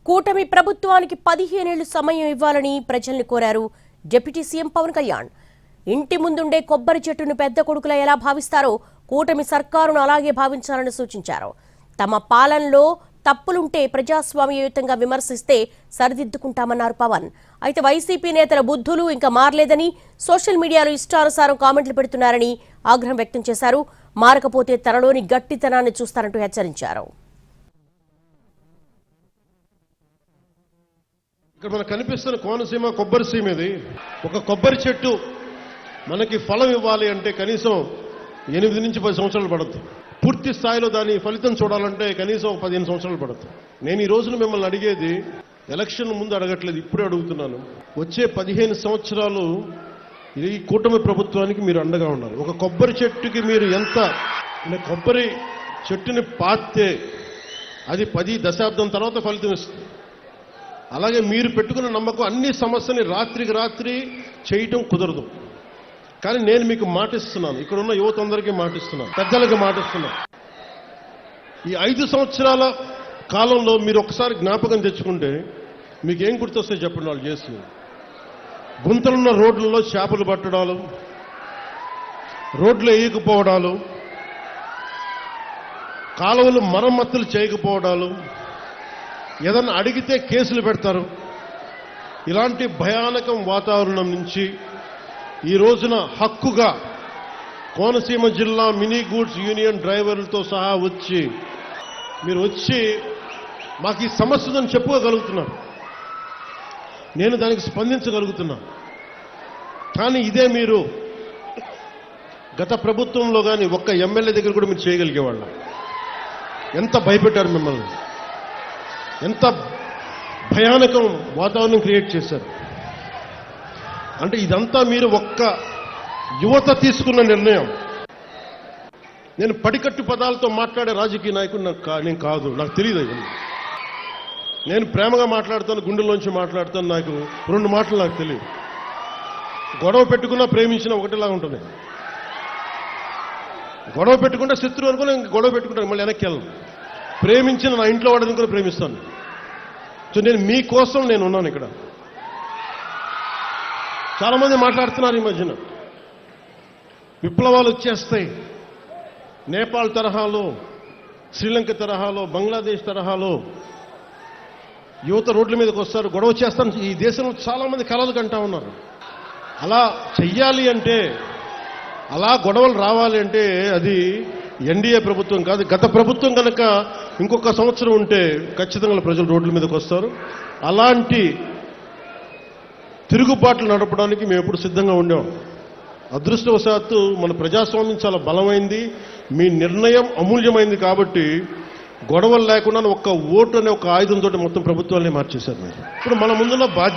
కూటమి ప్రభుత్వానికి 15 ఏళ్లు సమయం ఇవ్వాలని ప్రజల్ని కోరారు డిప్యూటీ సీఎం పవన్ కళ్యాణ్. ఇంటి ముందుండే కొబ్బరి చెట్టును పెద్ద కొడుకులా ఎలా భావిస్తారో కూటమి సర్కారును అలాగే భావించాలని సూచించారు. తమ పాలనలో తప్పులుంటే ప్రజాస్వామ్యయుతంగా విమర్శిస్తే సరిదిద్దుకుంటామన్నారు పవన్. అయితే వైసీపీ నేతల బుద్ధులు ఇంకా మారలేదని, సోషల్ మీడియాలో ఇష్టానుసారం కామెంట్లు పెడుతున్నారని ఆగ్రహం వ్యక్తం చేశారు. మారకపోతే తనలోని గట్టితనాన్ని చూస్తారంటూ హెచ్చరించారు. ఇక్కడ మనకు కనిపిస్తున్న కోనసీమ కొబ్బరి సీమ ఇది. ఒక కొబ్బరి చెట్టు మనకి ఫలం ఇవ్వాలి అంటే కనీసం 8 నుంచి 10 సంవత్సరాలు పడుతుంది. పూర్తి స్థాయిలో దాని ఫలితం చూడాలంటే కనీసం 15 సంవత్సరాలు పడుతుంది. నేను ఈ రోజున మిమ్మల్ని అడిగేది ఎలక్షన్ ముందు అడగట్లేదు, ఇప్పుడే అడుగుతున్నాను. వచ్చే 15 సంవత్సరాలు ఈ కూటమి ప్రభుత్వానికి మీరు అండగా ఉండాలి. ఒక కొబ్బరి చెట్టుకి మీరు ఎంత కొబ్బరి చెట్టుని పాతితే అది 10 దశాబ్దం తర్వాత ఫలితం ఇస్తుంది. అలాగే మీరు పెట్టుకున్న నమ్మకం అన్ని సమస్యని రాత్రికి రాత్రి చేయటం కుదరదు. కానీ నేను మీకు మాటిస్తున్నాను, ఇక్కడ ఉన్న యువత అందరికీ మాటిస్తున్నాను, పెద్దలకు మాటిస్తున్నాను. ఈ 5 సంవత్సరాల కాలంలో మీరు ఒకసారి జ్ఞాపకం తెచ్చుకుంటే మీకేం గుర్తొస్తాయి చెప్పండి. వాళ్ళు చేసి గుంతలున్న రోడ్లలో చేపలు పట్టడాలు, రోడ్లు వేయకపోవడాలు, కాలువలు మరమ్మతులు చేయకపోవడాలు, ఏదన్నా అడిగితే కేసులు పెడతారు. ఇలాంటి భయానకం వాతావరణం నుంచి ఈ రోజున హక్కుగా కోనసీమ జిల్లా మినీ గూడ్స్ యూనియన్ డ్రైవర్లతో సహా మీరు వచ్చి మాకు ఈ సమస్య ఉందని చెప్పుకోగలుగుతున్నారు. నేను దానికి స్పందించగలుగుతున్నా. కానీ ఇదే మీరు గత ప్రభుత్వంలో కానీ ఒక్క ఎమ్మెల్యే దగ్గర కూడా మీరు చేయగలిగేవాళ్ళ. ఎంత భయపెట్టారు మిమ్మల్ని, ఎంత భయానకం వాతావరణం క్రియేట్ చేశారు. అంటే ఇదంతా మీరు ఒక్క యువత తీసుకున్న నిర్ణయం. నేను పడికట్టు పదాలతో మాట్లాడే రాజకీయ నాయకుడు నేను కాదు, నాకు తెలియదు. నేను ప్రేమగా మాట్లాడుతాను, గుండెల్లోంచి మాట్లాడుతాను. నాకు 2 మాటలు నాకు తెలియదు. గొడవ పెట్టుకున్నా ప్రేమించినా ఒకటిలా ఉంటుంది. గొడవ పెట్టుకుంటే శత్రువు అనుకుని గొడవ పెట్టుకుంటాను, మళ్ళీ వెనక్కి వెళ్ళను. ప్రేమించిన నా ఇంట్లో వాడిని కూడా ప్రేమిస్తాను. సో నేను మీకోసం నేను ఉన్నాను ఇక్కడ. చాలా మంది మాట్లాడుతున్నారు ఈ మధ్యన విప్లవాలు వచ్చేస్తాయి, నేపాల్ తరహాలో, శ్రీలంక తరహాలో, బంగ్లాదేశ్ తరహాలో యువత రోడ్ల మీదకి వస్తారు, గొడవ చేస్తాను. ఈ దేశంలో చాలా మంది కలలు కంటా ఉన్నారు. అలా చెయ్యాలి అంటే, అలా గొడవలు రావాలి అంటే అది ఎన్డీఏ ప్రభుత్వం కాదు. గత ప్రభుత్వం కనుక ఇంకొక సంవత్సరం ఉంటే ఖచ్చితంగా ప్రజలు రోడ్ల మీదకి వస్తారు. అలాంటి తిరుగుబాట్లు నడపడానికి మేము ఎప్పుడు సిద్ధంగా ఉండాం. అదృష్టవశాత్తు మన ప్రజాస్వామ్యం చాలా బలమైంది. మీ నిర్ణయం అమూల్యమైంది. కాబట్టి గొడవలు లేకుండా ఒక్క ఓటు అనే ఒక ఆయుధంతో మొత్తం ప్రభుత్వాన్ని మార్చేశారు. ఇప్పుడు మన ముందున్న బాధ్యత